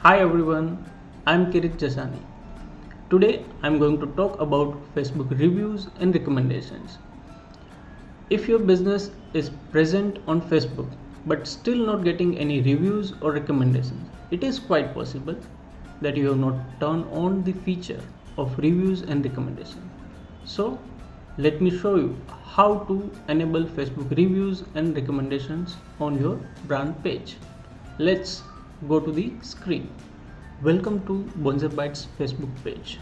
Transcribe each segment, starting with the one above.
Hi everyone, I'm Kirit Jasani. Today I'm going to talk about Facebook reviews and recommendations. If your business is present on Facebook but still not getting any reviews or recommendations, it is quite possible that you have not turned on the feature of reviews and recommendations. So let me show you how to enable Facebook reviews and recommendations on your brand page. Let's go to the screen. Welcome to Bonzer Bytes Facebook page.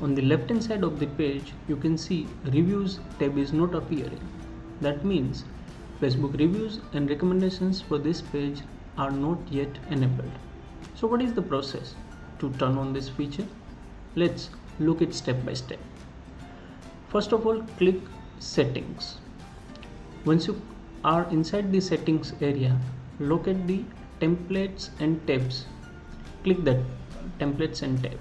On the left hand side of the page you can see reviews tab is not appearing. That means Facebook reviews and recommendations for this page are not yet enabled. So what is the process to turn on this feature? Let's look it step by step. First of all, click settings. Once you are inside the settings area, locate the templates and tabs. Click that templates and tab.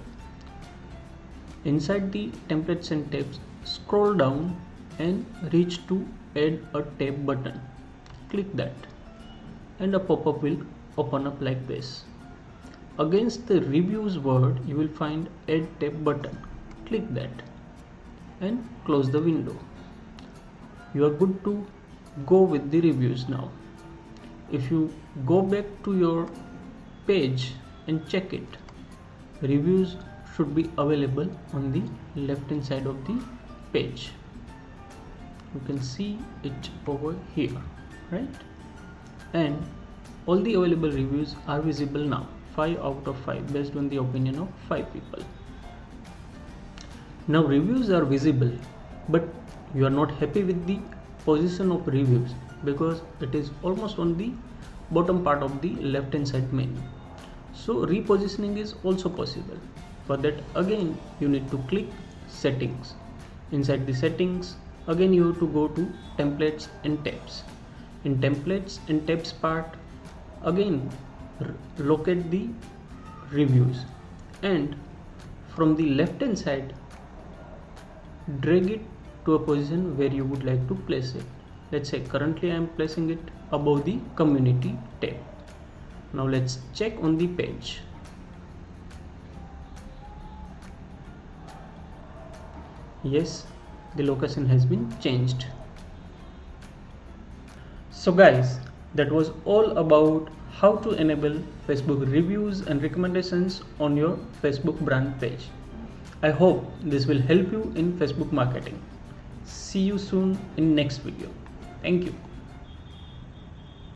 Inside the templates and tabs, scroll down and reach to add a tab button. Click that and a pop-up will open up like this. Against the reviews word you will find add tab button. Click that and close the window. You are good to go with the reviews now. If you go back to your page and check it, reviews should be available on the left hand side of the page. You can see it over here, right? And all the available reviews are visible now, 5 out of 5 based on the opinion of 5 people. Now reviews are visible, but you are not happy with the position of reviews because it is almost on the bottom part of the left hand side menu. So repositioning is also possible. For that again you need to click settings. Inside the settings again you have to go to templates and tabs. In templates and tabs part again locate the reviews and from the left hand side drag it to a position where you would like to place it. Let's say currently I am placing it above the community tab. Now let's check on the page. Yes, the location has been changed. So guys, that was all about how to enable Facebook reviews and recommendations on your Facebook brand page. I hope this will help you in Facebook marketing. See you soon in next video. Thank you.